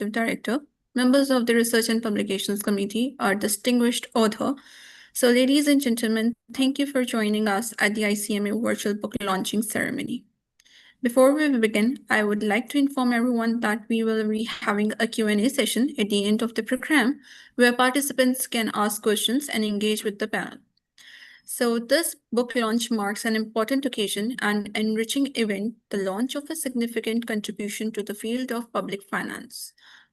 Executive Director, members of the Research and Publications Committee, our distinguished author. So, ladies and gentlemen, thank you for joining us at the ICMA virtual book launching ceremony. Before we begin, I would like to inform everyone that we will be having a Q&A session at the end of the program where participants can ask questions and engage with the panel. So this book launch marks an important occasion and enriching event, the launch of a significant contribution to the field of public finance,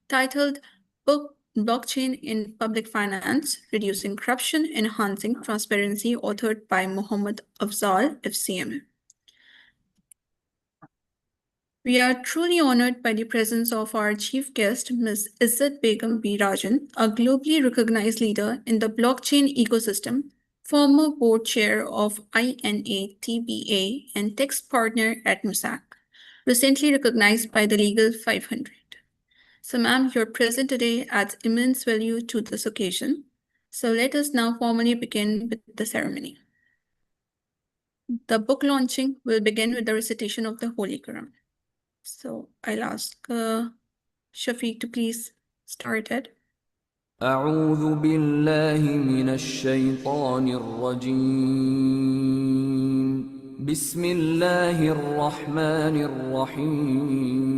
titled Book Blockchain in Public Finance, Reducing Corruption, Enhancing Transparency, authored by Mohammad Afzal, FCMA. We are truly honored by the presence of our chief guest, Ms. Izzat Begum B. Rajan, a globally recognized leader in the blockchain ecosystem, former board chair of INA-TBA and text partner at Mossack, recently recognized by the Legal 500. So ma'am, your presence today adds immense value to this occasion. So let us now formally begin with the ceremony. The book launching will begin with the recitation of the Holy Quran. So I'll ask Shafiq to please start it. أعوذ بالله من الشيطان الرجيم بسم الله الرحمن الرحيم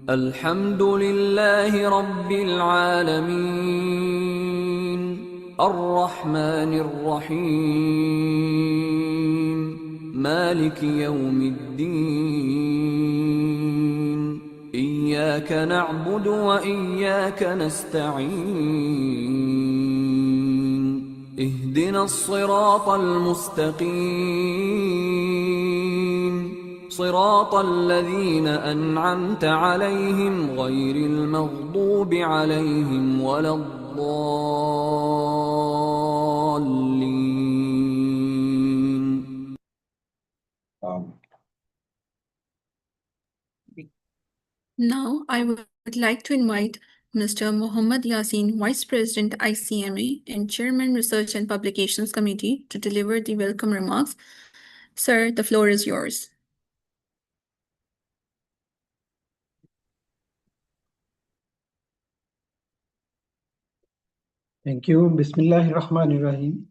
الحمد لله رب العالمين الرحمن الرحيم مالك يوم الدين إياك نعبد وإياك نستعين اهدنا الصراط المستقيم صراط الذين أنعمت عليهم غير المغضوب عليهم ولا الضالين. Now, I would like to invite Mr. Mohammad Yasin, Vice President ICMA and Chairman Research and Publications Committee, to deliver the welcome remarks. Sir, the floor is yours. Thank you. Bismillahirrahmanirrahim.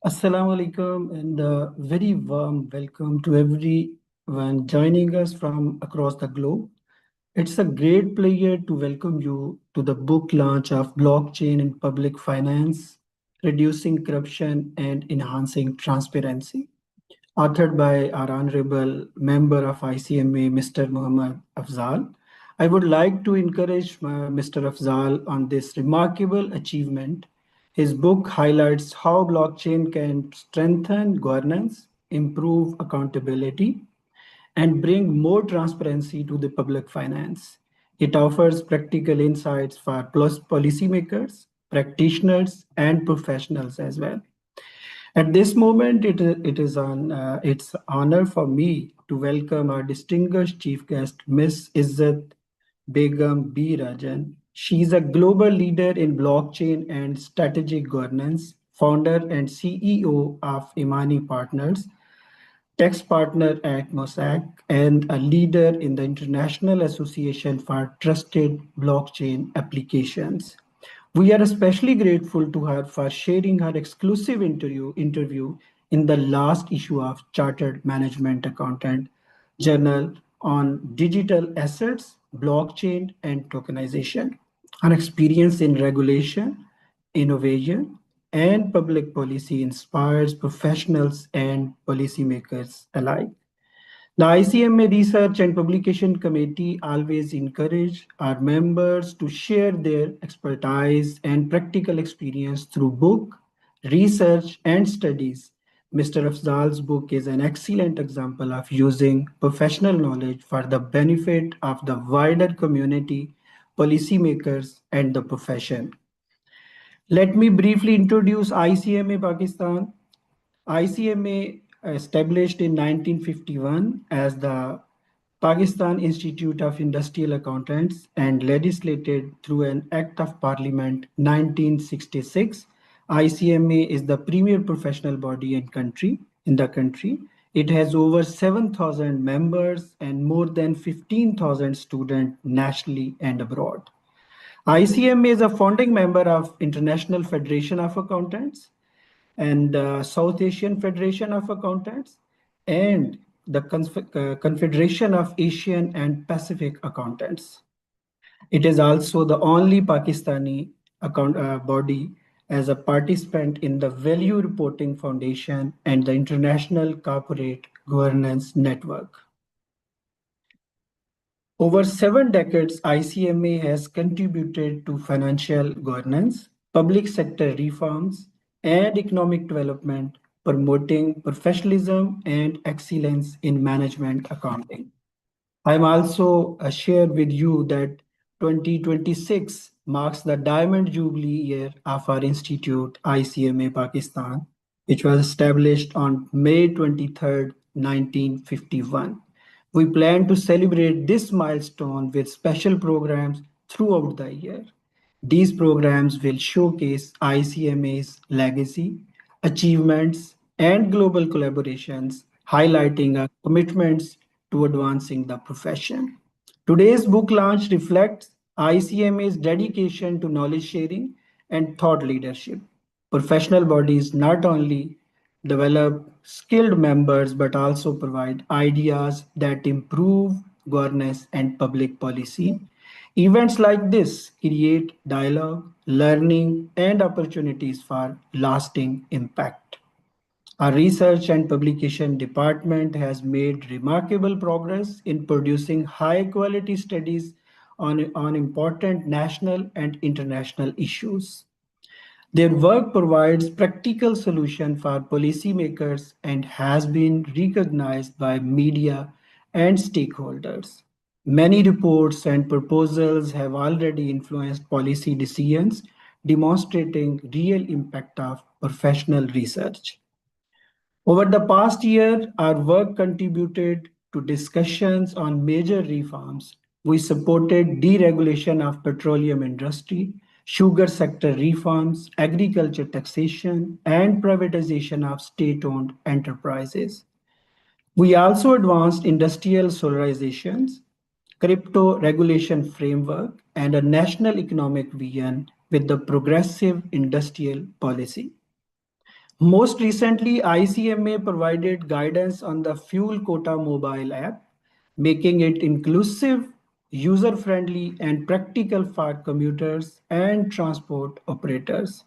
Assalamu alaikum and a very warm welcome to everyone joining us from across the globe. It's a great pleasure to welcome you to the book launch of Blockchain in Public Finance, Reducing Corruption and Enhancing Transparency, authored by our Honorable Member of ICMA, Mr. Mohammad Afzal. I would like to encourage Mr. Afzal on this remarkable achievement. His book highlights how blockchain can strengthen governance, improve accountability, and bring more transparency to the public finance. It offers practical insights for policymakers, practitioners, and professionals as well. At this moment, it is its honor for me to welcome our distinguished chief guest, Ms. Izzat Begum B. Rajan. She is a global leader in blockchain and strategic governance, founder and CEO of Imani Partners, text partner at Mossack, and a leader in the International Association for Trusted Blockchain Applications. We are especially grateful to her for sharing her exclusive interview in the last issue of Chartered Management Accountant Journal on digital assets, blockchain, and tokenization. Her experience in regulation, innovation, and public policy inspires professionals and policymakers alike. The ICMA Research and Publication Committee always encourage our members to share their expertise and practical experience through book, research, and studies. Mr. Afzal's book is an excellent example of using professional knowledge for the benefit of the wider community, policymakers, and the profession. Let me briefly introduce ICMA Pakistan. ICMA established in 1951 as the Pakistan Institute of Industrial Accountants and legislated through an Act of Parliament 1966. ICMA is the premier professional body in the country. It has over 7,000 members and more than 15,000 students nationally and abroad. ICMA is a founding member of International Federation of Accountants and South Asian Federation of Accountants and the Confederation of Asian and Pacific Accountants. It is also the only Pakistani body as a participant in the Value Reporting Foundation and the International Corporate Governance Network. Over 7 decades, ICMA has contributed to financial governance, public sector reforms, and economic development, promoting professionalism and excellence in management accounting. I'm also share with you that 2026 marks the Diamond Jubilee year of our institute, ICMA Pakistan, which was established on May 23rd, 1951. We plan to celebrate this milestone with special programs throughout the year. These programs will showcase ICMA's legacy, achievements, and global collaborations, highlighting our commitments to advancing the profession. Today's book launch reflects ICMA's dedication to knowledge sharing and thought leadership. Professional bodies not only develop skilled members but also provide ideas that improve governance and public policy. Events like this create dialogue, learning, and opportunities for lasting impact. Our research and publication department has made remarkable progress in producing high quality studies on important national and international issues. Their work provides practical solutions for policymakers and has been recognized by media and stakeholders. Many reports and proposals have already influenced policy decisions, demonstrating real impact of professional research. Over the past year, our work contributed to discussions on major reforms. We supported deregulation of petroleum industry, sugar sector reforms, agriculture taxation, and privatization of state-owned enterprises. We also advanced industrial solarizations, crypto regulation framework, and a national economic vision with the progressive industrial policy. Most recently, ICMA provided guidance on the Fuel Quota mobile app, making it inclusive, user-friendly, and practical for commuters and transport operators.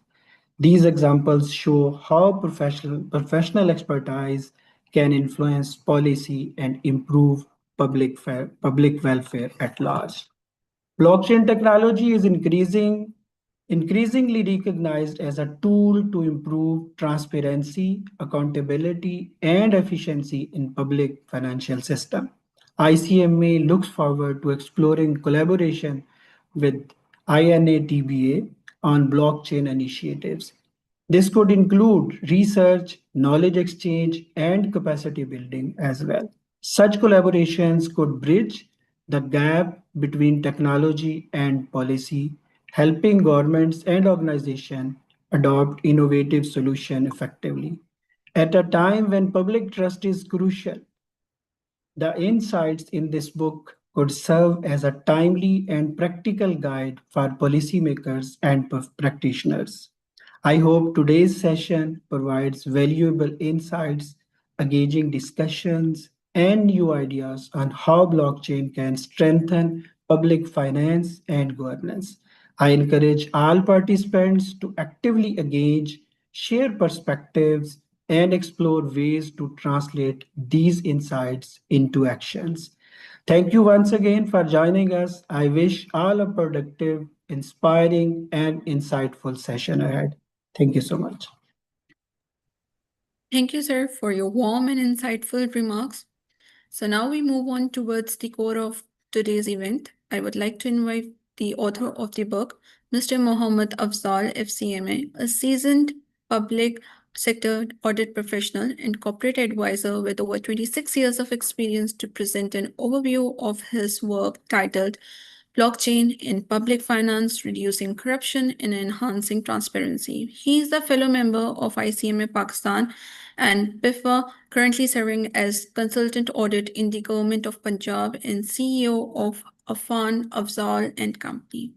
These examples show how professional expertise can influence policy and improve public welfare at large. Blockchain technology is increasingly recognized as a tool to improve transparency, accountability, and efficiency in public financial system. ICMA looks forward to exploring collaboration with INATBA on blockchain initiatives. This could include research, knowledge exchange, and capacity building as well. Such collaborations could bridge the gap between technology and policy, helping governments and organizations adopt innovative solutions effectively. At a time when public trust is crucial, the insights in this book could serve as a timely and practical guide for policymakers and practitioners. I hope today's session provides valuable insights, engaging discussions, and new ideas on how blockchain can strengthen public finance and governance. I encourage all participants to actively engage, share perspectives, and explore ways to translate these insights into actions. Thank you once again for joining us. I wish all a productive, inspiring, and insightful session ahead. Thank you so much. Thank you, sir, for your warm and insightful remarks. So now we move on towards the core of today's event. I would like to invite the author of the book, Mr. Mohammad Afzal, FCMA, a seasoned public sector audit professional and corporate advisor with over 26 years of experience, to present an overview of his work titled Blockchain in Public Finance, Reducing Corruption and Enhancing Transparency. He is a fellow member of ICMA Pakistan and BIFA, currently serving as Consultant Audit in the Government of Punjab and CEO of Afan Afzal and Company.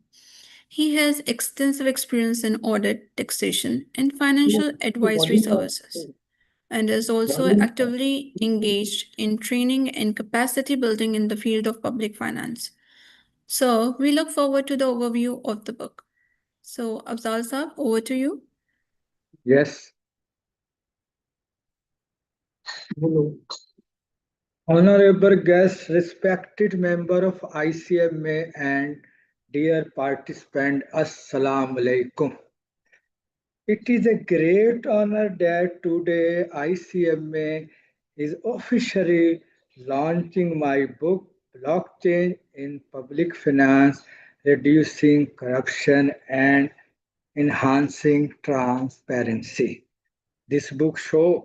He has extensive experience in audit, taxation, and financial advisory services, and is also actively engaged in training and capacity building in the field of public finance. So we look forward to the overview of the book. So Afzal Saab, over to you. Yes. Honorable guests, respected member of ICMA and dear participant, Assalamu alaikum. It is a great honor that today ICMA is officially launching my book, Blockchain in Public Finance, Reducing Corruption and Enhancing Transparency. This book shows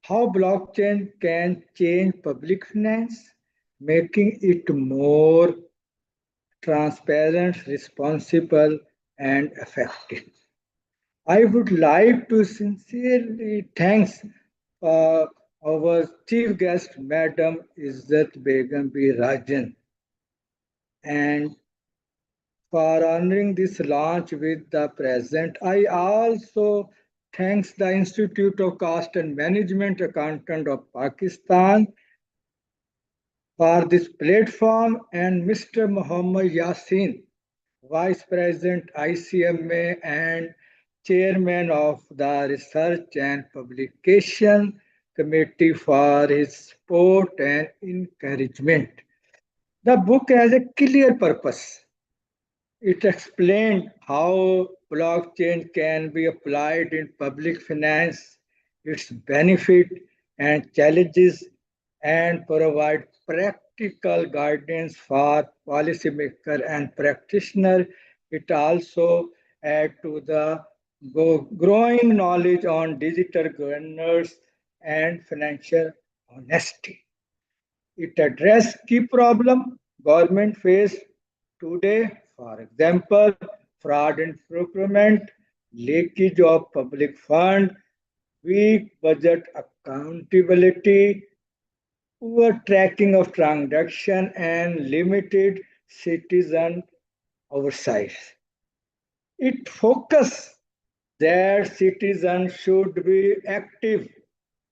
how blockchain can change public finance, making it more transparent, responsible, and effective. I would like to sincerely thank our chief guest, Madam Izzat Begum B. Rajan, and for honoring this launch with the present. I also thanks the Institute of Cost and Management Accountant of Pakistan for this platform and Mr. Muhammad Yasin, Vice President ICMA and Chairman of the Research and Publication Committee for his support and encouragement. The book has a clear purpose. It explained how blockchain can be applied in public finance, its benefit and challenges, and provide practical guidance for policymaker and practitioner. It also adds to the growing knowledge on digital governance and financial honesty. It addresses key problems government face today, for example, fraud in procurement, leakage of public fund, weak budget accountability, poor tracking of transaction, and limited citizen oversight. It focuses that citizens should be active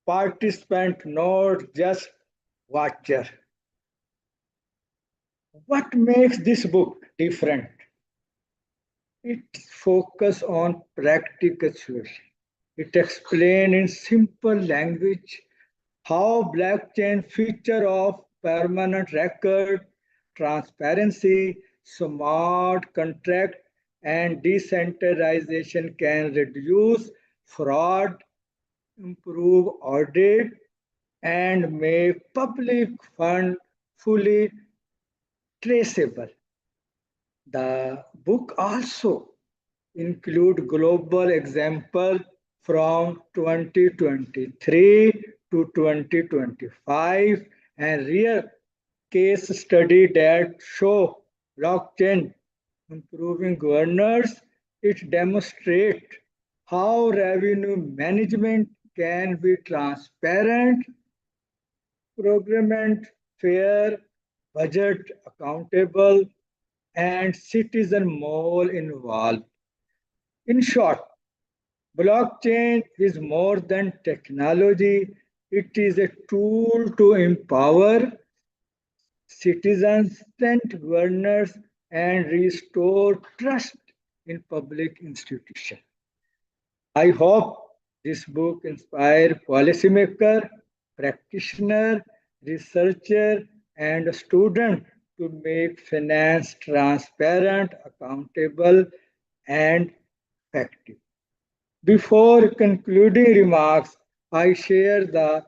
participant, not just watcher. What makes this book different? It focuses on practical solutions. It explains in simple language how blockchain feature of permanent record, transparency, smart contract, and decentralization can reduce fraud, improve audit, and make public fund fully traceable. The book also include global example from 2023 to 2025 and real case study that show blockchain improving governance. It demonstrates how revenue management can be transparent, procurement fair, budget accountable, and citizen more involved. In short, blockchain is more than technology, it is a tool to empower citizens, strengthen governance, and restore trust in public institutions. I hope this book inspires policymakers, practitioners, researchers, and students to make finance transparent, accountable, and effective. Before concluding remarks, I share the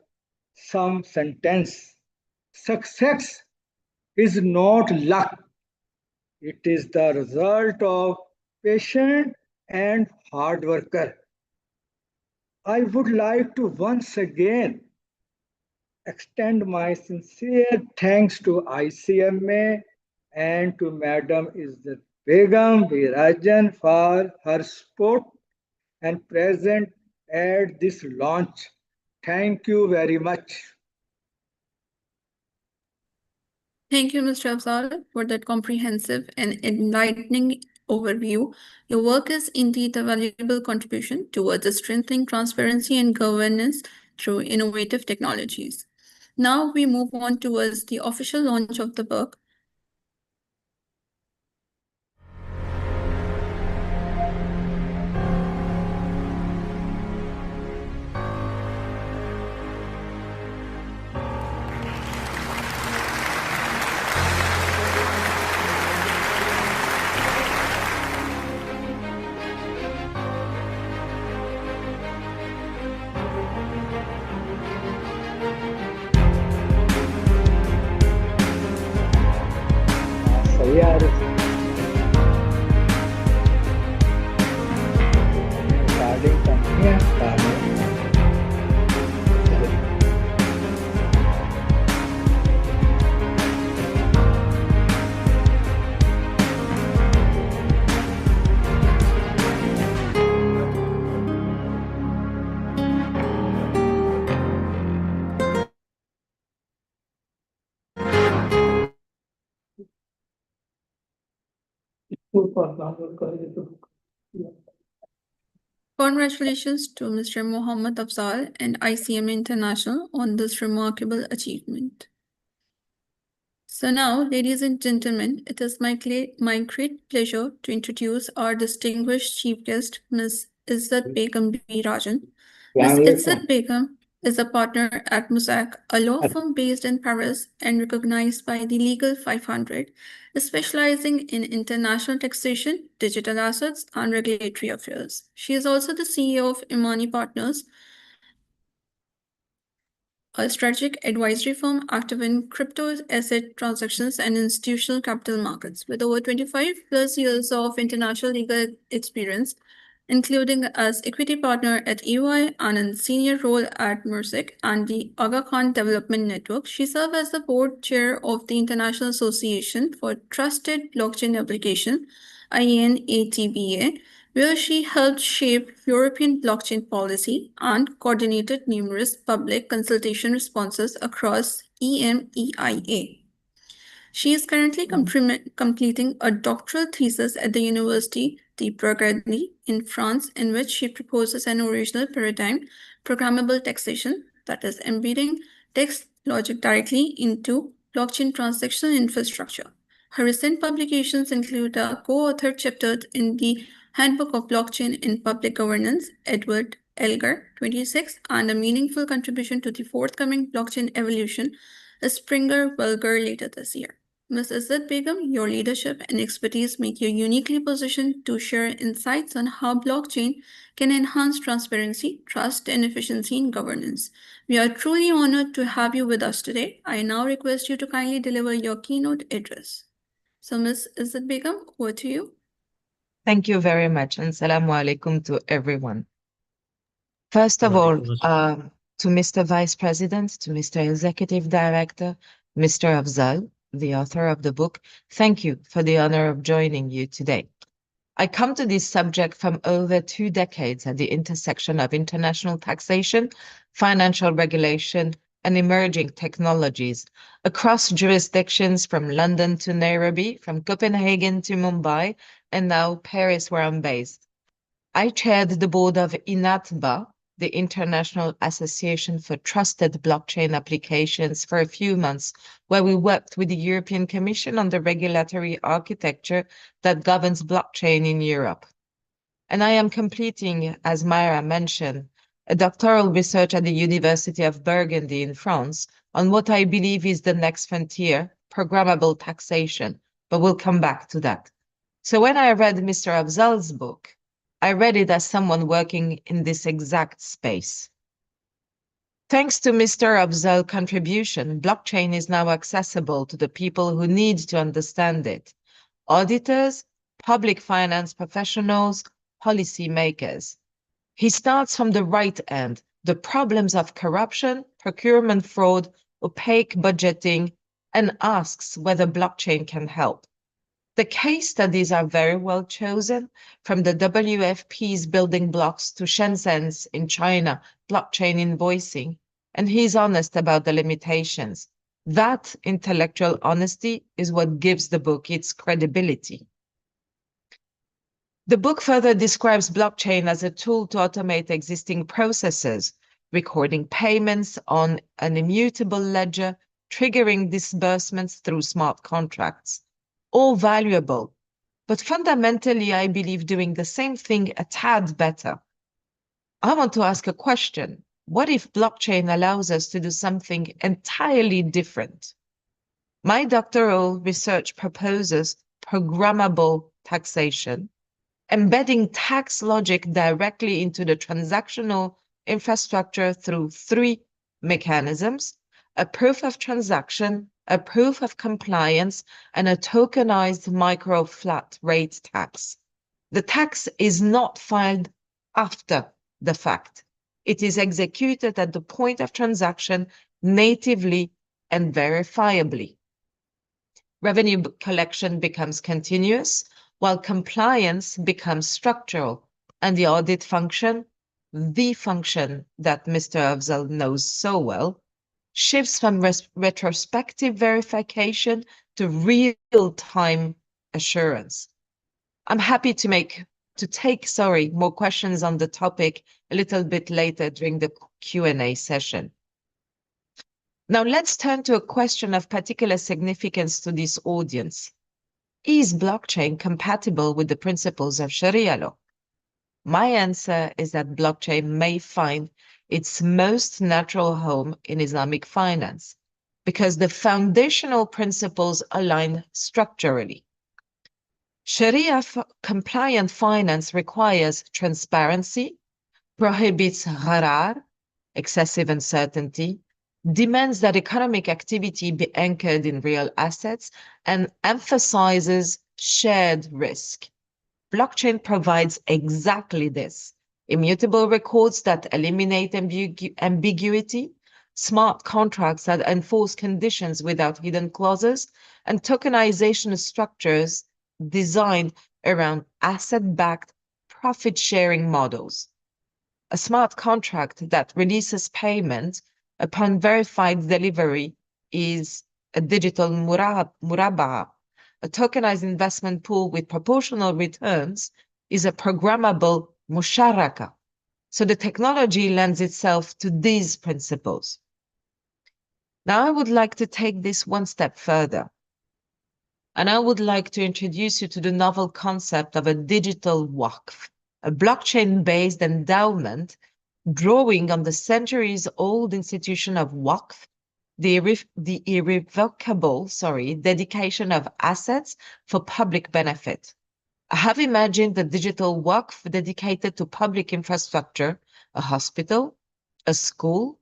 some sentence. Success is not luck. It is the result of patience and hard worker. I would like to once again extend my sincere thanks to ICMA and to Madam Izzat Begum Birajan for her support and present at this launch. Thank you very much. Thank you, Mr. Afzal, for that comprehensive and enlightening overview. Your work is indeed a valuable contribution towards strengthening transparency and governance through innovative technologies. Now we move on towards the official launch of the book. सही आ रही recording करनी है Congratulations to Mr. Mohammad Afzal and ICM International on this remarkable achievement. So now, ladies and gentlemen, it is my great pleasure to introduce our distinguished chief guest, Ms. Izzat Begum B. Rajan. Ms. Izzat Begum is a partner at Mosaic, a law firm based in Paris and recognized by the Legal 500, specializing in international taxation, digital assets, and regulatory affairs. She is also the CEO of Imani Partners, a strategic advisory firm active in crypto asset transactions and institutional capital markets. With over 25 plus years of international legal experience, including as equity partner at EY and in senior role at Mosaic and the Aga Khan Development Network, she served as the board chair of the International Association for Trusted Blockchain Application, IANATBA, where she helped shape European blockchain policy and coordinated numerous public consultation responses across EMEIA. She is currently completing a doctoral thesis at the University de Burgundy in France, in which she proposes an original paradigm, programmable taxation, that is embedding text logic directly into blockchain transactional infrastructure. Her recent publications include a co-authored chapter in the Handbook of Blockchain in Public Governance, Edward Elgar 26, and a meaningful contribution to the forthcoming blockchain evolution, Springer Vulgar, later this year. Ms. Izzat Begum, your leadership and expertise make you uniquely positioned to share insights on how blockchain can enhance transparency, trust, and efficiency in governance. We are truly honored to have you with us today. I now request you to kindly deliver your keynote address. So, Ms. Izzat Begum, over to you. Thank you very much, and Assalamu alaikum to everyone. First of all, to Mr. Vice President, to Mr. Executive Director, Mr. Afzal, the author of the book, thank you for the honor of joining you today. I come to this subject from over 2 decades at the intersection of international taxation, financial regulation, and emerging technologies across jurisdictions from London to Nairobi, from Copenhagen to Mumbai, and now Paris, where I'm based. I chaired the board of INATBA, the International Association for Trusted Blockchain Applications, for a few months, where we worked with the European Commission on the regulatory architecture that governs blockchain in Europe. And I am completing, as Myra mentioned, a doctoral research at the University of Burgundy in France on what I believe is the next frontier, programmable taxation, but we'll come back to that. So when I read Mr. Afzal's book, I read it as someone working in this exact space. Thanks to Mr. Afzal's contribution, blockchain is now accessible to the people who need to understand it: auditors, public finance professionals, policymakers. He starts from the right end, the problems of corruption, procurement fraud, opaque budgeting, and asks whether blockchain can help. The case studies are very well chosen, from the WFP's building blocks to Shenzhen's in China, blockchain invoicing, and he's honest about the limitations. That intellectual honesty is what gives the book its credibility. The book further describes blockchain as a tool to automate existing processes, recording payments on an immutable ledger, triggering disbursements through smart contracts. All valuable, but fundamentally, I believe doing the same thing a tad better. I want to ask a question. What if blockchain allows us to do something entirely different? My doctoral research proposes programmable taxation, embedding tax logic directly into the transactional infrastructure through 3 mechanisms: a proof of transaction, a proof of compliance, and a tokenized micro flat rate tax. The tax is not filed after the fact. It is executed at the point of transaction natively and verifiably. Revenue collection becomes continuous, while compliance becomes structural, and the audit function, the function that Mr. Afzal knows so well, shifts from retrospective verification to real-time assurance. I'm happy to take more questions on the topic a little bit later during the Q&A session. Now let's turn to a question of particular significance to this audience. Is blockchain compatible with the principles of Sharia law? My answer is that blockchain may find its most natural home in Islamic finance because the foundational principles align structurally. Sharia compliant finance requires transparency, prohibits gharar, excessive uncertainty, demands that economic activity be anchored in real assets, and emphasizes shared risk. Blockchain provides exactly this: immutable records that eliminate ambiguity, smart contracts that enforce conditions without hidden clauses, and tokenization structures designed around asset-backed profit-sharing models. A smart contract that releases payment upon verified delivery is a digital muraba'a. A tokenized investment pool with proportional returns is a programmable musharaka. So the technology lends itself to these principles. Now I would like to take this one step further. And I would like to introduce you to the novel concept of a digital waqf, a blockchain-based endowment drawing on the centuries-old institution of waqf, the irrevocable dedication of assets for public benefit. I have imagined the digital waqf dedicated to public infrastructure, a hospital, a school,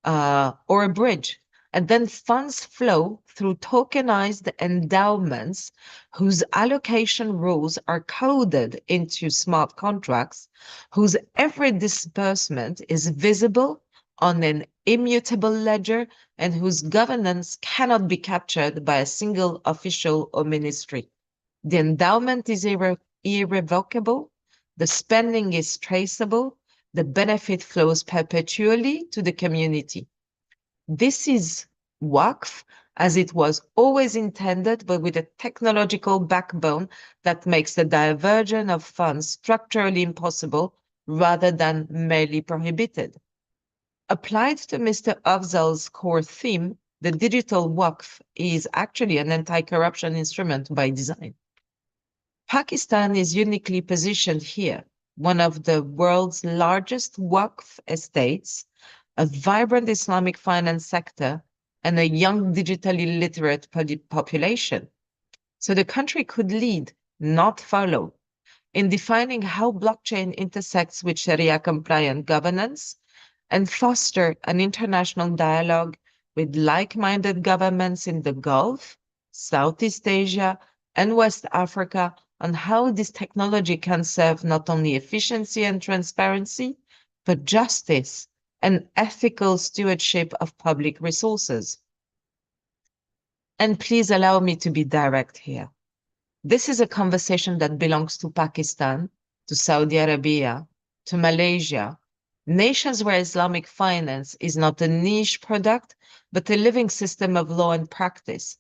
or a bridge, and then funds flow through tokenized endowments whose allocation rules are coded into smart contracts, whose every disbursement is visible on an immutable ledger, and whose governance cannot be captured by a single official or ministry. The endowment is irrevocable, the spending is traceable, the benefit flows perpetually to the community. This is waqf as it was always intended, but with a technological backbone that makes the diversion of funds structurally impossible rather than merely prohibited. Applied to Mr. Afzal's core theme, the digital waqf is actually an anti-corruption instrument by design. Pakistan is uniquely positioned here, one of the world's largest waqf estates, a vibrant Islamic finance sector, and a young digitally literate population. So the country could lead, not follow, in defining how blockchain intersects with Sharia-compliant governance and foster an international dialogue with like-minded governments in the Gulf, Southeast Asia, and West Africa on how this technology can serve not only efficiency and transparency, but justice and ethical stewardship of public resources. And please allow me to be direct here. This is a conversation that belongs to Pakistan, to Saudi Arabia, to Malaysia, nations where Islamic finance is not a niche product, but a living system of law and practice.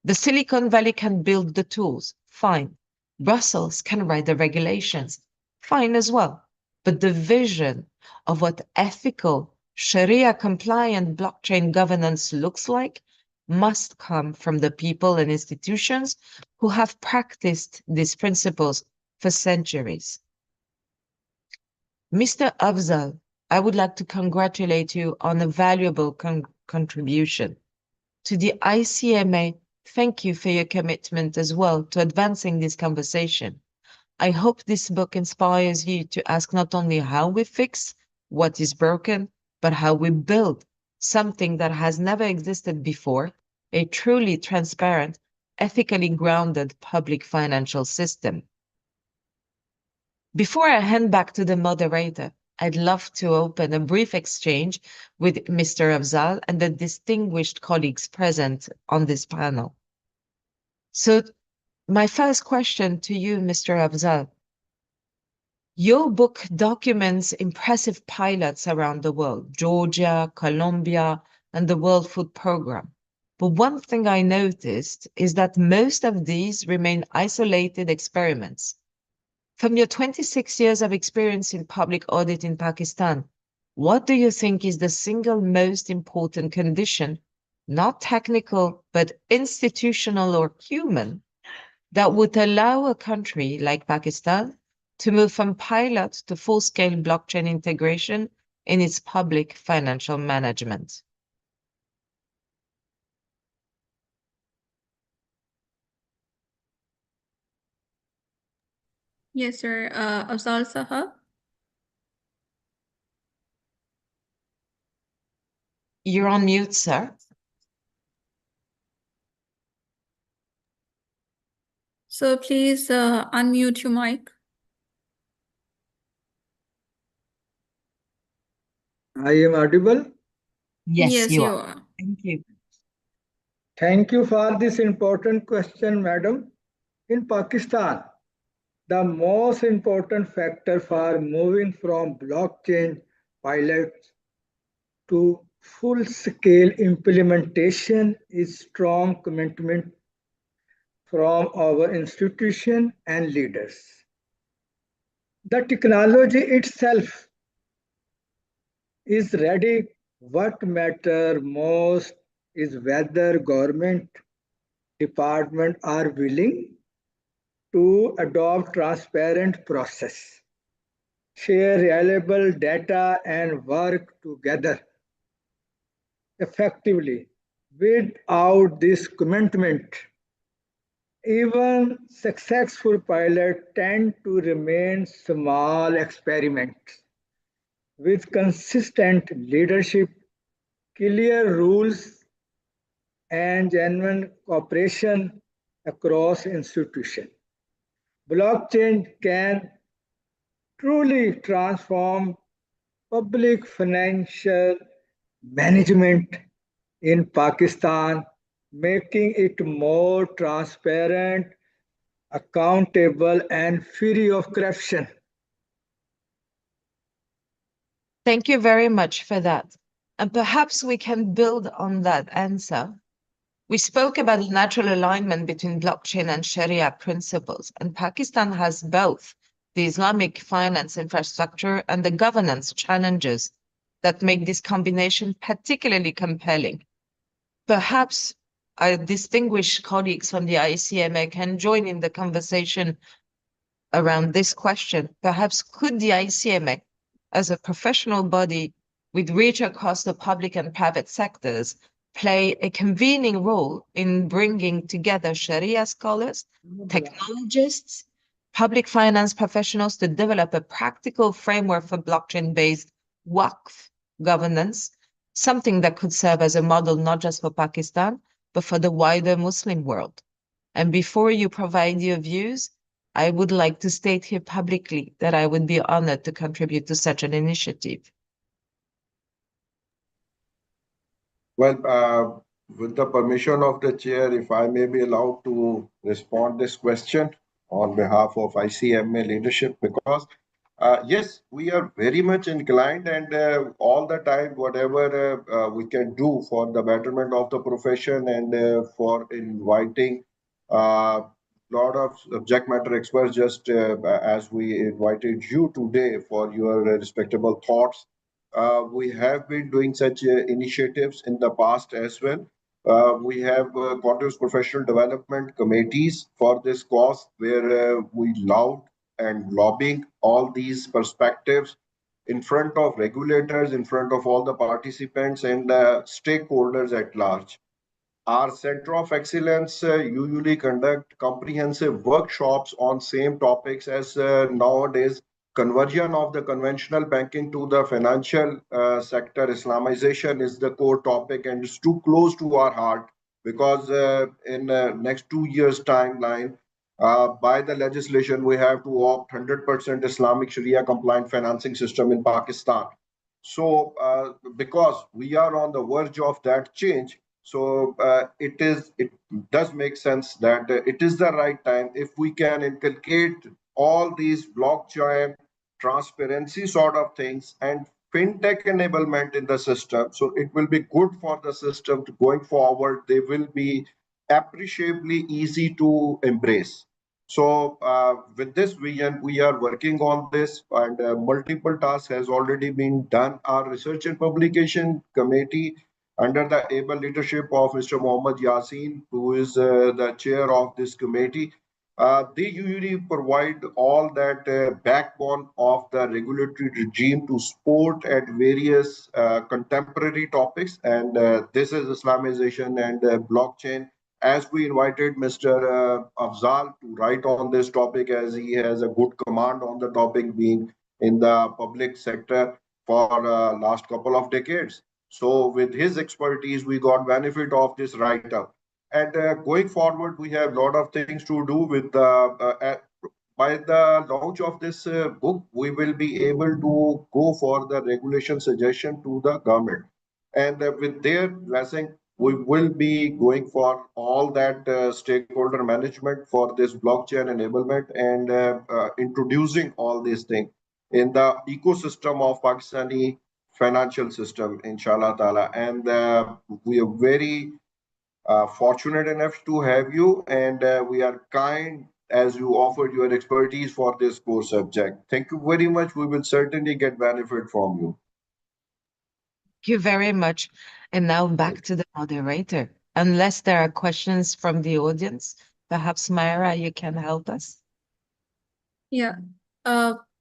The Silicon Valley can build the tools, fine. Brussels can write the regulations, fine as well. But the vision of what ethical, Sharia-compliant blockchain governance looks like must come from the people and institutions who have practiced these principles for centuries. Mr. Afzal, I would like to congratulate you on a valuable contribution. To the ICMA, thank you for your commitment as well to advancing this conversation. I hope this book inspires you to ask not only how we fix what is broken, but how we build something that has never existed before, a truly transparent, ethically grounded public financial system. Before I hand back to the moderator, I'd love to open a brief exchange with Mr. Afzal and the distinguished colleagues present on this panel. So my first question to you, Mr. Afzal. Your book documents impressive pilots around the world, Georgia, Colombia, and the World Food Programme. But one thing I noticed is that most of these remain isolated experiments. From your 26 years of experience in public audit in Pakistan, what do you think is the single most important condition, not technical, but institutional or human, that would allow a country like Pakistan to move from pilot to full-scale blockchain integration in its public financial management? Yes, sir. Afzal Sahab. You're on mute, sir. So please unmute your mic. I am audible. Yes, you are. are. Thank you. Thank you for this important question, madam. In Pakistan, the most important factor for moving from blockchain pilots to full-scale implementation is strong commitment from our institution and leaders. The technology itself is ready. What matters most is whether government departments are willing to adopt transparent process, share reliable data, and work together effectively. Without this commitment, even successful pilots tend to remain small experiments. With consistent leadership, clear rules, and genuine cooperation across institutions, blockchain can truly transform public financial management in Pakistan, making it more transparent, accountable, and free of corruption. Thank you very much for that. And perhaps we can build on that answer. We spoke about the natural alignment between blockchain and Sharia principles, and Pakistan has both the Islamic finance infrastructure and the governance challenges that make this combination particularly compelling. Perhaps our distinguished colleagues from the ICMA can join in the conversation around this question. Perhaps could the ICMA, as a professional body with reach across the public and private sectors, play a convening role in bringing together Sharia scholars, technologists, public finance professionals to develop a practical framework for blockchain-based Waqf governance, something that could serve as a model not just for Pakistan, but for the wider Muslim world. And before you provide your views, I would like to state here publicly that I would be honored to contribute to such an initiative. Well, with the permission of the chair, if I may be allowed to respond this question on behalf of ICMA leadership, because yes, we are very much inclined and all the time, whatever we can do for the betterment of the profession and for inviting a lot of subject matter experts, just as we invited you today for your respectable thoughts. We have been doing such initiatives in the past as well. We have continuous professional development committees for this cause, where we loud and lobbying all these perspectives in front of regulators, in front of all the participants and stakeholders at large. Our Center of Excellence usually conduct comprehensive workshops on same topics as nowadays conversion of the conventional banking to the financial sector. Islamization is the core topic and it's too close to our heart because in next 2 years timeline, by the legislation, we have to opt 100% Islamic Sharia compliant financing system in Pakistan. So, because we are on the verge of that change, so it does make sense that it is the right time if we can inculcate all these blockchain transparency sort of things and fintech enablement in the system. So it will be good for the system to going forward. They will be appreciably easy to embrace. So with this vision, we are working on this, and multiple tasks has already been done. Our research and publication committee, under the able leadership of Mr. Mohammad Yasin, who is the chair of this committee, they usually provide all that backbone of the regulatory regime to support at various contemporary topics. And this is Islamization and blockchain, as we invited Mr. Afzal to write on this topic, as he has a good command on the topic, being in the public sector for last couple of decades. So with his expertise, we got benefit of this write-up. And going forward, we have a lot of things to do with by the launch of this book, we will be able to go for the regulation suggestion to the government. And with their blessing, we will be going for all that stakeholder management for this blockchain enablement and introducing all these things in the ecosystem of Pakistani financial system, inshallah ta'ala. And we are very fortunate enough to have you, and we are kind as you offered your expertise for this core subject. Thank you very much. We will certainly get benefit from you. Thank you very much. And now back to the moderator. Unless there are questions from the audience, perhaps Myra, you can help us. Yeah.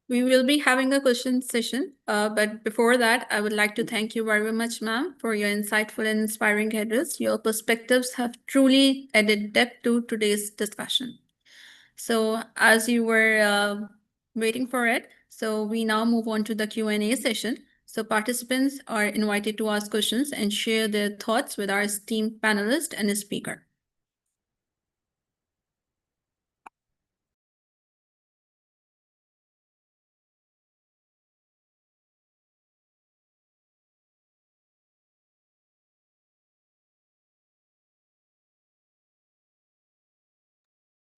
We will be having a question session, but before that, I would like to thank you very much, ma'am, for your insightful and inspiring address. Your perspectives have truly added depth to today's discussion. So as you were waiting for it, so we now move on to the Q&A session. So participants are invited to ask questions and share their thoughts with our esteemed panelist and speaker.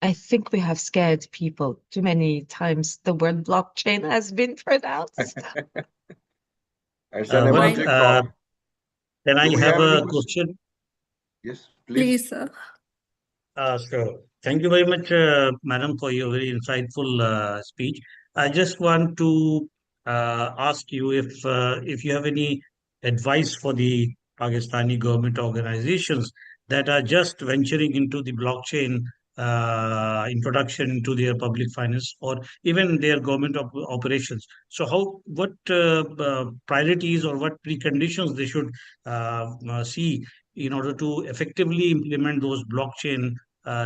I think we have scared people too many times. The word blockchain has been pronounced. It's an emerging topic. Can I Do we have have a any question? Yes, please. Please, sir. Sure. Thank you very much, madam, for your very insightful speech. I just want to ask you if you have any advice for the Pakistani government organizations that are just venturing into the blockchain introduction into their public finance or even their government operations. So, what priorities or what preconditions they should see in order to effectively implement those blockchain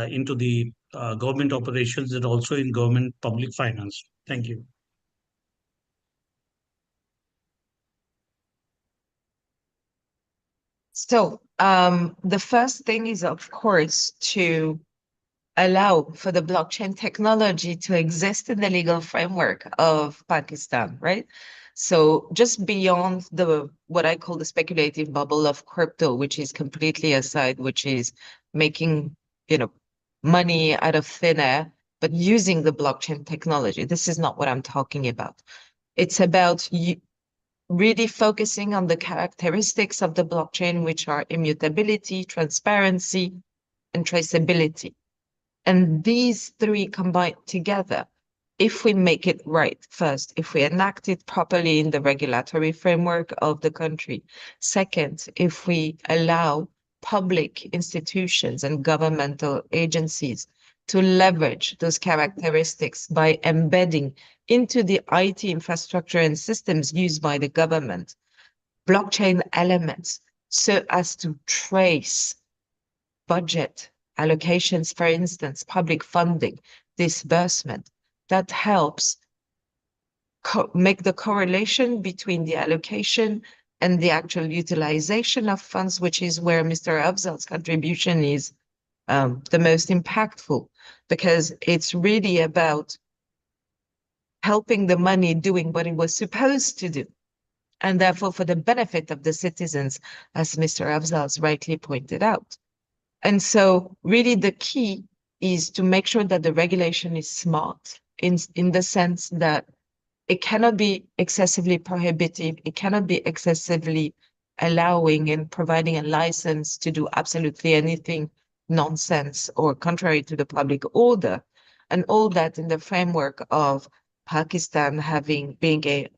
into the government operations and also in government public finance. Thank you. So the first thing is, of course, to allow for the blockchain technology to exist in the legal framework of Pakistan, right? So just beyond the what I call the speculative bubble of crypto, which is completely aside, which is making, money out of thin air, but using the blockchain technology. This is not what I'm talking about. It's about really focusing on the characteristics of the blockchain, which are immutability, transparency, and traceability. And these three combined together, if we make it right, first, if we enact it properly in the regulatory framework of the country, second, if we allow public institutions and governmental agencies to leverage those characteristics by embedding into the IT infrastructure and systems used by the government blockchain elements so as to trace budget allocations, for instance, public funding, disbursement, that helps make the correlation between the allocation and the actual utilization of funds, which is where Mr. Afzal's contribution is the most impactful, because it's really about helping the money doing what it was supposed to do, and therefore for the benefit of the citizens, as Mr. Afzal's rightly pointed out. And so really the key is to make sure that the regulation is smart in the sense that it cannot be excessively prohibitive. It cannot be excessively allowing and providing a license to do absolutely anything nonsense or contrary to the public order. And all that in the framework of Pakistan being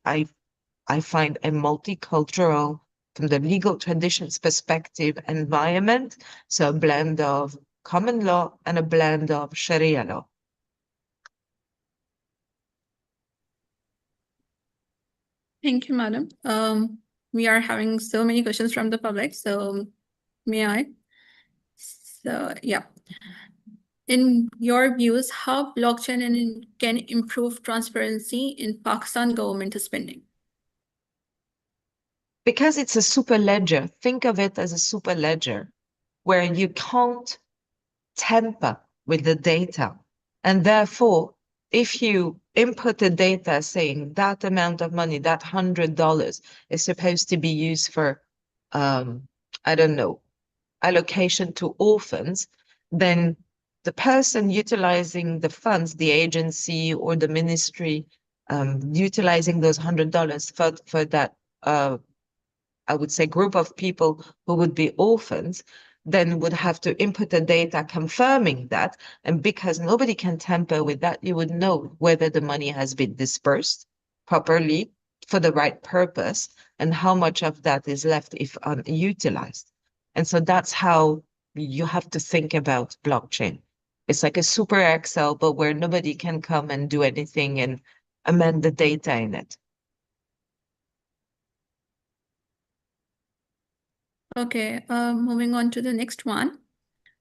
I find a multicultural, from the legal traditions perspective, environment, so a blend of common law and a blend of Sharia law. Thank you, madam. We are having so many questions from the public, so may I? So, yeah. In your views, how blockchain can improve transparency in Pakistan government spending? Because it's a super ledger, think of it as a super ledger where you can't tamper with the data. And therefore, if you input the data saying that amount of money, that $100 is supposed to be used for, I don't know, allocation to orphans, then the person utilizing the funds, the agency or the ministry, utilizing those $100 for that, I would say, group of people who would be orphans, then would have to input the data confirming that. And because nobody can tamper with that, you would know whether the money has been dispersed properly for the right purpose and how much of that is left if unutilized. And so that's how you have to think about blockchain. It's like a super Excel, but where nobody can come and do anything and amend the data in it. Okay, moving on to the next one.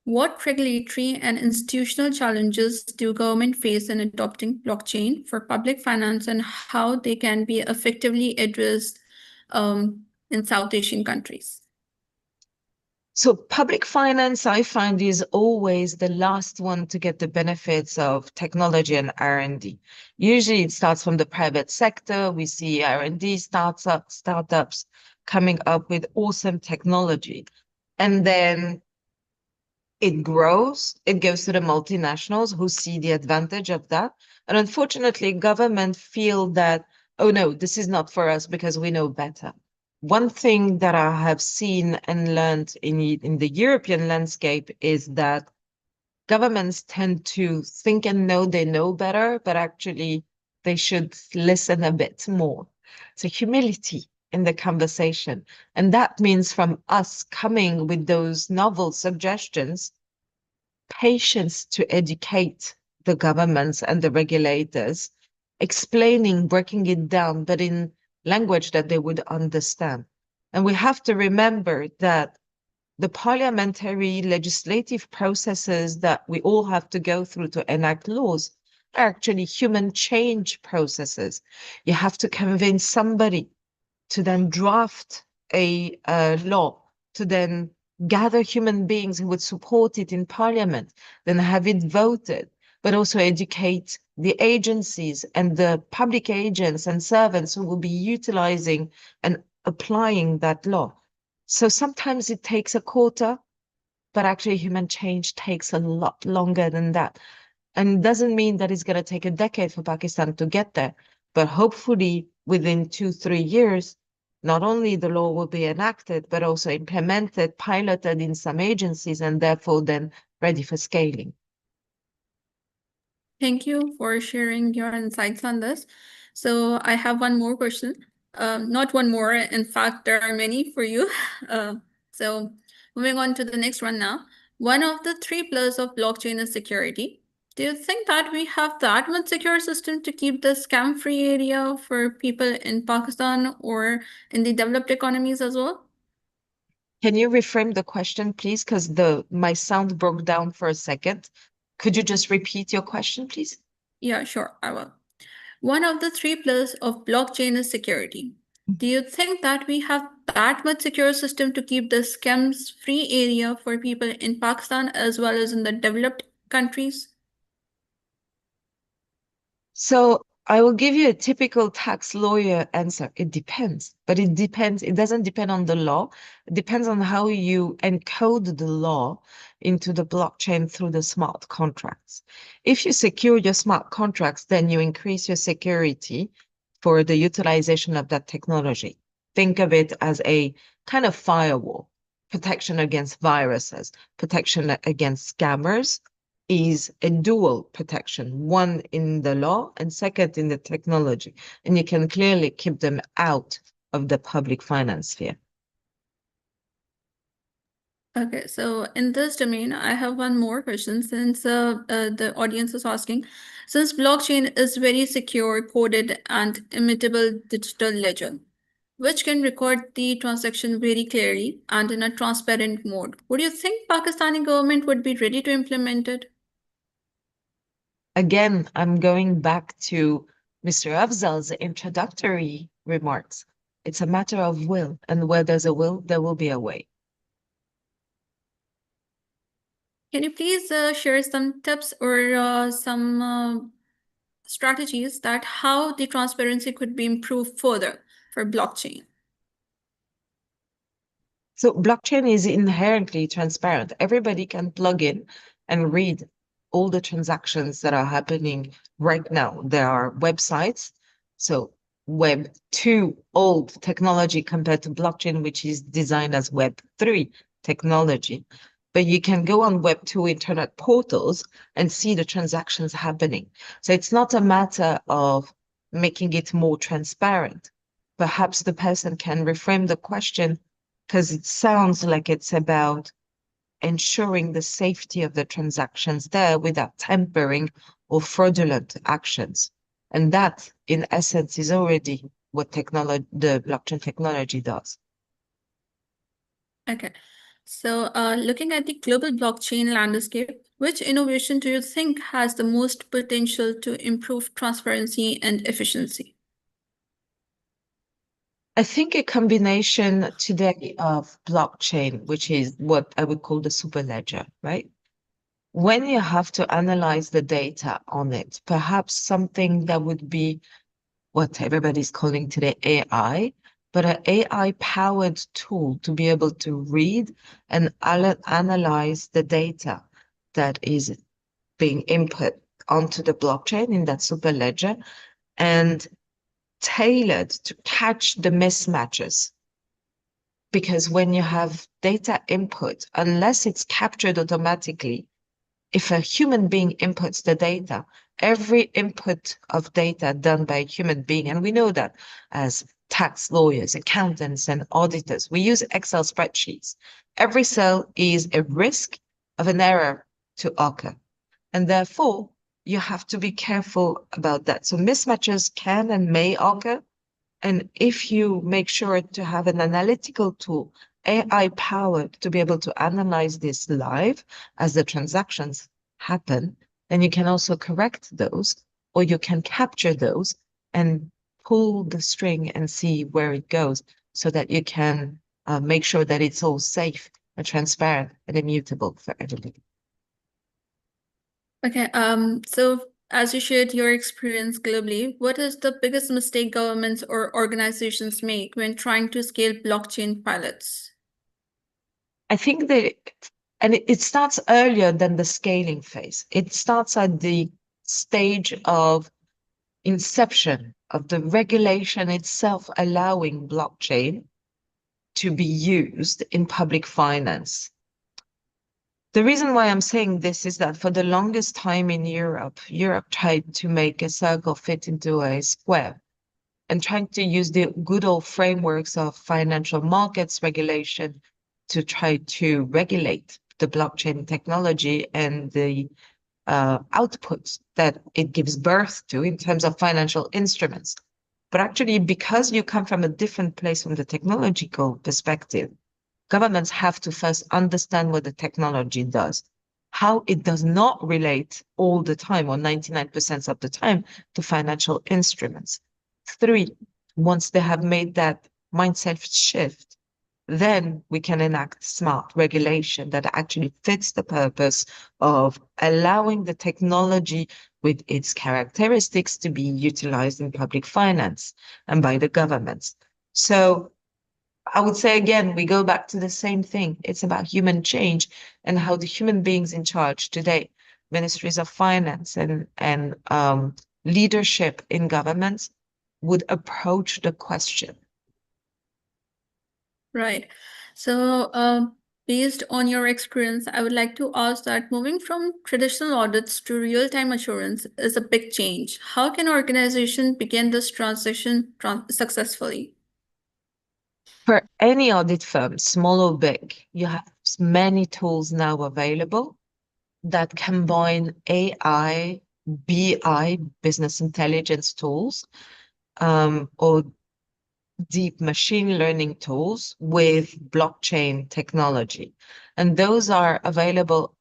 What regulatory and institutional challenges do government face in adopting blockchain for public finance, and how they can be effectively addressed in South Asian countries? So public finance, I find, is always the last one to get the benefits of technology and R&D. Usually it starts from the private sector. We see R&D startups coming up with awesome technology. And then it grows, it goes to the multinationals who see the advantage of that. And unfortunately, government feel that, oh no, this is not for us because we know better. One thing that I have seen and learned in the European landscape is that governments tend to think and know they know better, but actually they should listen a bit more. So humility in the conversation. And that means from us coming with those novel suggestions, patience to educate the governments and the regulators, explaining, breaking it down, but in language that they would understand. And we have to remember that the parliamentary legislative processes that we all have to go through to enact laws are actually human change processes. You have to convince somebody to then draft a law, to then gather human beings who would support it in parliament, then have it voted, but also educate the agencies and the public agents and servants who will be utilizing and applying that law. So sometimes it takes a quarter, but actually human change takes a lot longer than that. And it doesn't mean that it's going to take a decade for Pakistan to get there, but hopefully within 2-3 years, not only the law will be enacted, but also implemented, piloted in some agencies, and therefore then ready for scaling. Thank you for sharing your insights on this. So I have one more question. Not one more, in fact, there are many for you. So moving on to the next one now. One of the 3 pillars of blockchain is security. Do you think that we have that much secure system to keep the scam-free area for people in Pakistan or in the developed economies as well? Can you reframe the question, please? Because my sound broke down for a second. Could you just repeat your question, please? Yeah, sure, I will. One of the 3 pillars of blockchain is security. Do you think that we have that much secure system to keep the scams-free area for people in Pakistan as well as in the developed countries? So I will give you a typical tax lawyer answer. It depends, but it depends. It doesn't depend on the law. It depends on how you encode the law into the blockchain through the smart contracts. If you secure your smart contracts, then you increase your security for the utilization of that technology. Think of it as a kind of firewall, protection against viruses, protection against scammers, is a dual protection, one in the law and second in the technology. And you can clearly keep them out of the public finance sphere. Okay, so in this domain, I have one more question since the audience is asking. Since blockchain is very secure, coded, and immutable digital ledger, which can record the transaction very clearly and in a transparent mode, would you think Pakistani government would be ready to implement it? Again, I'm going back to Mr. Afzal's introductory remarks. It's a matter of will, and where there's a will, there will be a way. Can you please share some tips or some strategies that how the transparency could be improved further for blockchain? So blockchain is inherently transparent. Everybody can plug in and read all the transactions that are happening right now. There are websites. So Web 2 old technology compared to blockchain, which is designed as Web 3 technology. But you can go on Web 2 internet portals and see the transactions happening. So it's not a matter of making it more transparent. Perhaps the person can reframe the question, because it sounds like it's about ensuring the safety of the transactions there without tampering or fraudulent actions. And that, in essence, is already what the blockchain technology does. Okay. So looking at the global blockchain landscape, which innovation do you think has the most potential to improve transparency and efficiency? I think a combination today of blockchain, which is what I would call the super ledger, right? When you have to analyze the data on it, perhaps something that would be what everybody's calling today AI, but an AI-powered tool to be able to read and analyze the data that is being input onto the blockchain in that super ledger and tailored to catch the mismatches. Because when you have data input, unless it's captured automatically, if a human being inputs the data, every input of data done by a human being, and we know that as tax lawyers, accountants, and auditors, we use Excel spreadsheets. Every cell is a risk of an error to occur. And therefore, you have to be careful about that. So mismatches can and may occur. And if you make sure to have an analytical tool, AI powered, to be able to analyze this live as the transactions happen, then you can also correct those, or you can capture those and pull the string and see where it goes so that you can make sure that it's all safe and transparent and immutable for everybody. Okay, so as you shared your experience globally, what is the biggest mistake governments or organizations make when trying to scale blockchain pilots? I think that, and it starts earlier than the scaling phase. It starts at the stage of inception of the regulation itself allowing blockchain to be used in public finance. The reason why I'm saying this is that for the longest time in Europe tried to make a circle fit into a square and trying to use the good old frameworks of financial markets regulation to try to regulate the blockchain technology and the outputs that it gives birth to in terms of financial instruments. But actually, because you come from a different place from the technological perspective, governments have to first understand what the technology does, how it does not relate all the time or 99% of the time to financial instruments. 3, once they have made that mindset shift, then we can enact smart regulation that actually fits the purpose of allowing the technology with its characteristics to be utilized in public finance and by the governments. So I would say again, we go back to the same thing. It's about human change and how the human beings in charge today, ministries of finance and leadership in governments would approach the question. Right. So, based on your experience, I would like to ask that moving from traditional audits to real-time assurance is a big change. How can organizations begin this transition successfully? For any audit firm, small or big, you have many tools now available that combine AI, BI, business intelligence tools, or deep machine learning tools with blockchain technology. And those are available,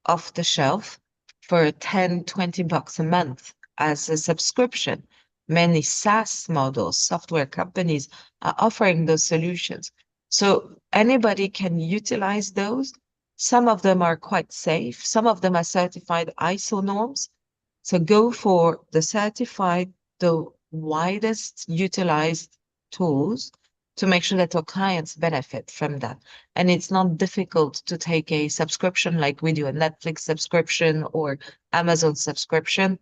off the shelf for 10, $20 a month as a subscription. Many SaaS models, software companies are offering those solutions. So anybody can utilize those. Some of them are quite safe. Some of them are certified ISO norms. So go for the certified, the widest utilized tools to make sure that our clients benefit from that. And it's not difficult to take a subscription like we do, a Netflix subscription or Amazon subscription.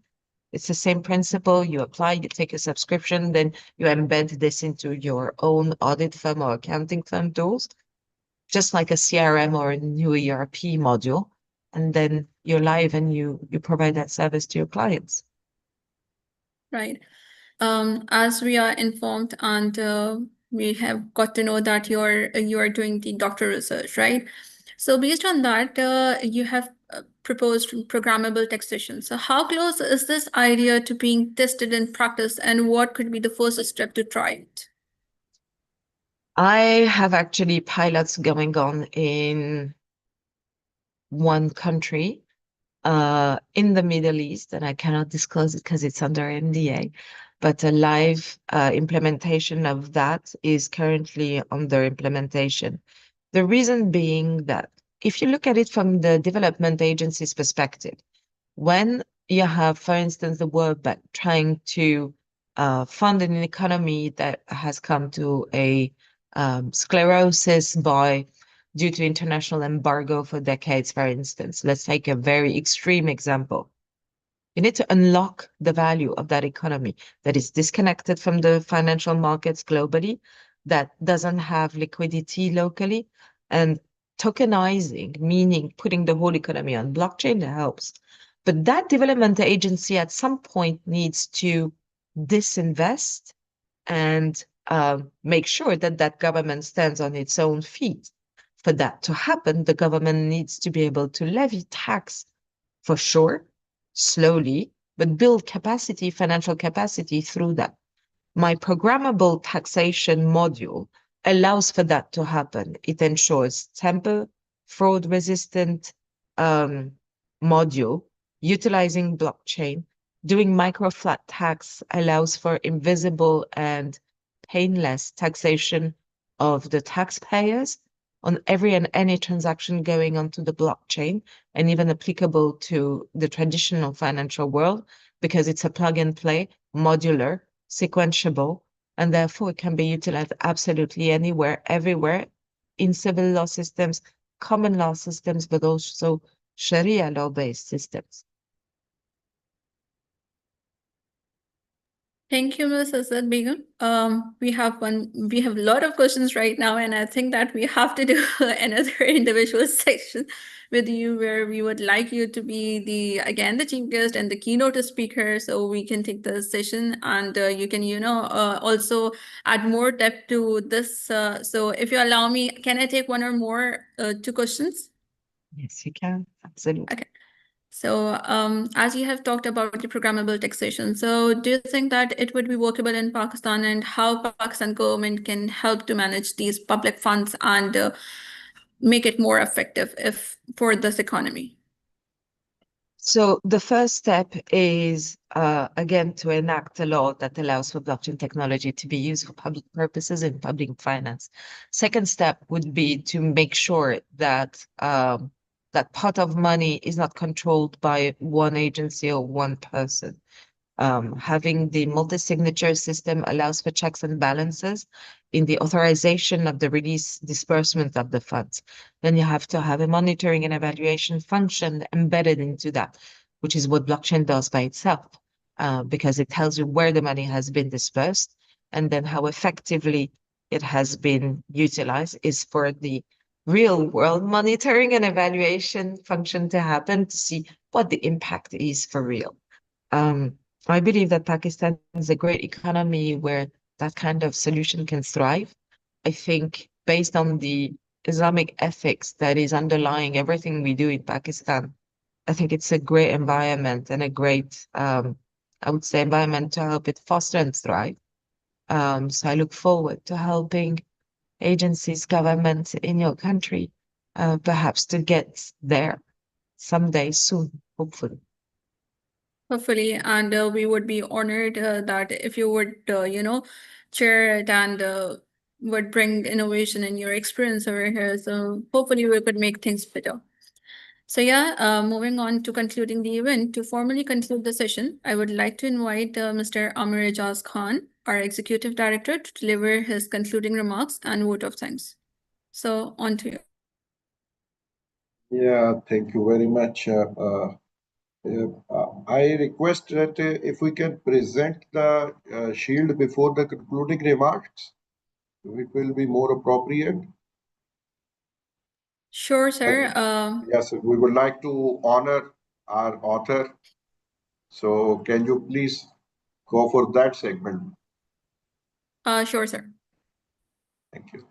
It's the same principle. You apply, you take a subscription, then you embed this into your own audit firm or accounting firm tools, just like a CRM or a new ERP module. And then you're live and you provide that service to your clients. Right. As we are informed and we have got to know that you are doing the doctoral research, right? So based on that, you have proposed programmable taxation. So how close is this idea to being tested in practice, and what could be the first step to try it? I have actually pilots going on in one country in the Middle East, and I cannot disclose it because it's under NDA, but a live implementation of that is currently under implementation. The reason being that if you look at it from the development agency's perspective, when you have, for instance, the World Bank trying to fund an economy that has come to a sclerosis due to international embargo for decades, for instance. Let's take a very extreme example. You need to unlock the value of that economy that is disconnected from the financial markets globally, that doesn't have liquidity locally, and tokenizing, meaning putting the whole economy on blockchain, helps. But that development agency at some point needs to disinvest and make sure that that government stands on its own feet. For that to happen, the government needs to be able to levy tax for sure, slowly, but build capacity, financial capacity through that. My programmable taxation module allows for that to happen. It ensures temper, fraud-resistant module, utilizing blockchain. Doing micro-flat tax allows for invisible and painless taxation of the taxpayers, on every and any transaction going onto the blockchain, and even applicable to the traditional financial world, because it's a plug and play, modular, sequentiable, and therefore it can be utilized absolutely anywhere, everywhere, in civil law systems, common law systems, but also Sharia law-based systems. Thank you, Ms. Asad Begum. We have a lot of questions right now, and I think that we have to do another individual section with you where we would like you to be the chief guest and the keynote speaker, so we can take the session and you can, also add more depth to this. So if you allow me, can I take one or more two questions? Yes, you can. Absolutely. Okay. So as you have talked about the programmable taxation, so do you think that it would be workable in Pakistan, and how Pakistan government can help to manage these public funds and make it more effective for this economy? So the first step is, again, to enact a law that allows for blockchain technology to be used for public purposes in public finance. Second step would be to make sure that that pot of money is not controlled by one agency or one person. Having the multi-signature system allows for checks and balances in the authorization of the release disbursement of the funds. Then you have to have a monitoring and evaluation function embedded into that, which is what blockchain does by itself, because it tells you where the money has been dispersed and then how effectively it has been utilized is for the real world monitoring and evaluation function to happen to see what the impact is for real. I believe that Pakistan is a great economy where that kind of solution can thrive. I think based on the Islamic ethics that is underlying everything we do in Pakistan, I think it's a great environment and a great, I would say, environment to help it foster and thrive. So I look forward to helping agencies, governments in your country, perhaps to get there someday soon, hopefully. Hopefully, and we would be honored that if you would, chair it and would bring innovation in your experience over here. So hopefully we could make things better. So yeah, moving on to concluding the event, to formally conclude the session, I would like to invite Mr. Amir Ejaz Khan, our Executive Director, to deliver his concluding remarks and vote of thanks. So on to you. Yeah, thank you very much. I request that if we can present the shield before the concluding remarks, it will be more appropriate. Sure, sir. Yes, we would like to honor our author. So can you please go for that segment? Sure, sir. Thank you.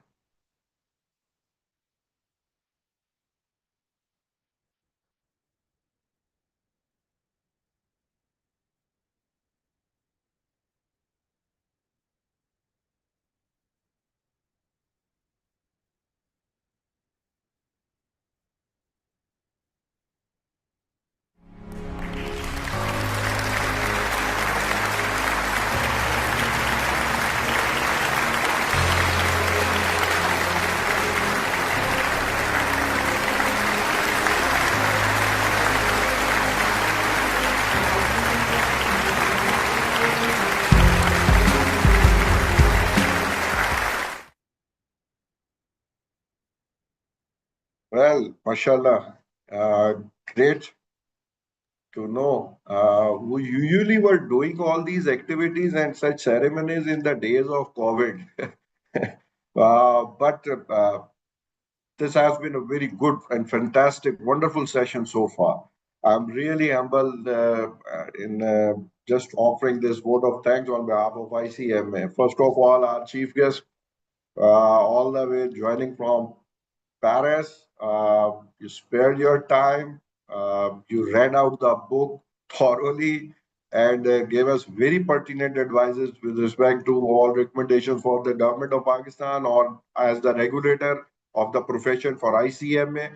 Well, mashallah, great to know. We usually were doing all these activities and such ceremonies in the days of COVID. But this has been a very good and fantastic, wonderful session so far. I'm really humbled in just offering this vote of thanks on behalf of ICMA. First of all, our chief guest, all the way joining from Paris. You spared your time. You read out the book thoroughly and gave us very pertinent advices with respect to all recommendations for the government of Pakistan or as the regulator of the profession for ICMA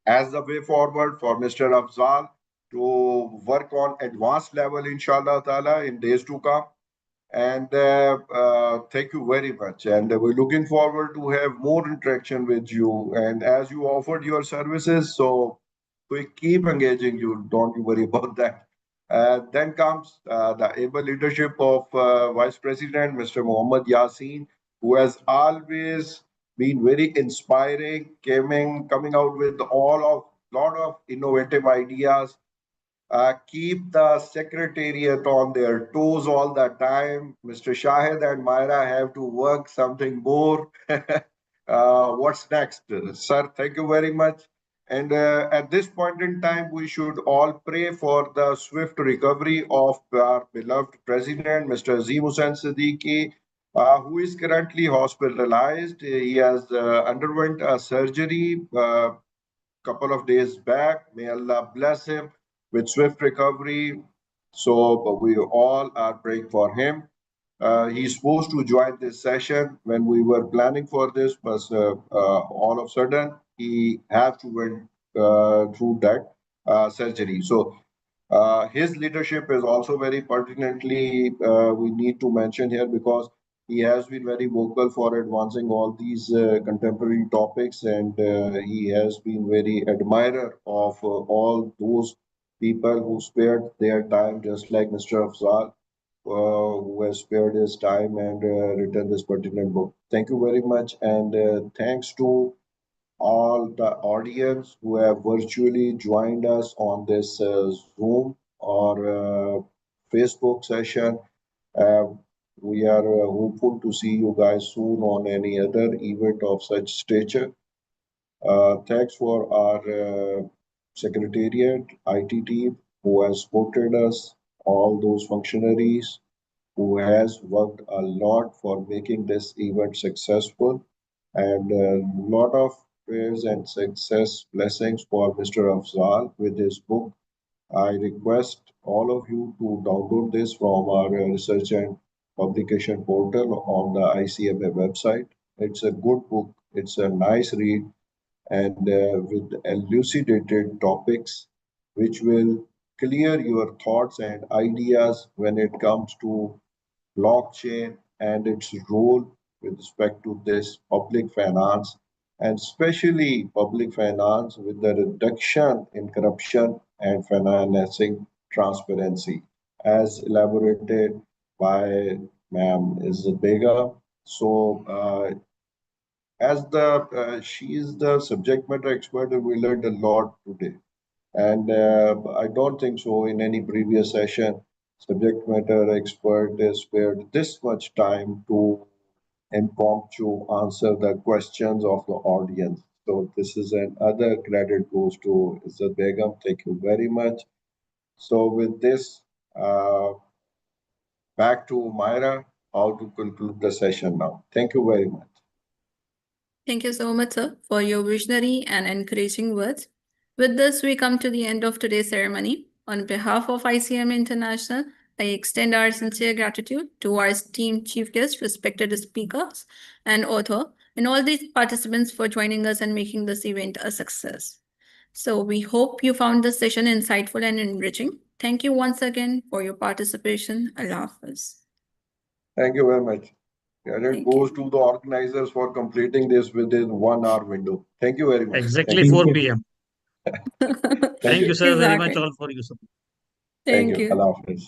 as the way forward for Mr. Afzal to work on advanced level, inshallah ta'ala, in days to come. And thank you very much. And we're looking forward to have more interaction with you. And as you offered your services, so we keep engaging you. Don't you worry about that. Then comes the able leadership of Vice President Mr. Mohammad Yasin, who has always been very inspiring, coming out with lot of innovative ideas. Keep the secretariat on their toes all the time. Mr. Shahid and Myra have to work something more. What's next? Sir, thank you very much. And at this point in time, we should all pray for the swift recovery of our beloved president, Mr. Azim Hussain Siddiqui, who is currently hospitalized. He has underwent a surgery couple of days back. May Allah bless him with swift recovery. So we all are praying for him. He's supposed to join this session when we were planning for this, but all of a sudden he had to went through that surgery. So his leadership is also very pertinently we need to mention here because he has been very vocal for advancing all these contemporary topics, and he has been very admirer of all those people who spared their time, just like Mr. Afzal, who has spared his time and written this pertinent book. Thank you very much, and thanks to all the audience who have virtually joined us on this Zoom or Facebook session. Uh, we are hopeful to see you guys soon on any other event of such stature. Thanks for our Secretariat, IT team who has supported us, all those functionaries who has worked a lot for making this event successful, and a lot of prayers and success blessings for Mr. Afzal with his book. I request all of you to download this from our research and publication portal on the ICMA website. It's a good book. It's a nice read, and with elucidated topics which will clear your thoughts and ideas when it comes to blockchain and its role with respect to this public finance, and especially public finance with the reduction in corruption and financing transparency, as elaborated by Ma'am Izzat Begum. So, as she is the subject matter expert, we learned a lot today. And I don't think so in any previous session, subject matter expert has spared this much time to impromptu answer the questions of the audience. So this is another credit goes to Izzat Begum. Thank you very much. So with this, back to Myra, how to conclude the session now. Thank you very much. Thank you so much, sir, for your visionary and encouraging words. With this, we come to the end of today's ceremony. On behalf of ICMA International, I extend our sincere gratitude to our esteemed chief guests, respected speakers, and author, and all these participants for joining us and making this event a success. So we hope you found this session insightful and enriching. Thank you once again for your participation. Allah Hafiz. Thank you very much. Credit goes to the organizers for completing this within 1 hour window. Thank you very much. Exactly 4 p.m. Thank you, sir, very much Exactly. all for your support. Thank you. Allah Hafiz.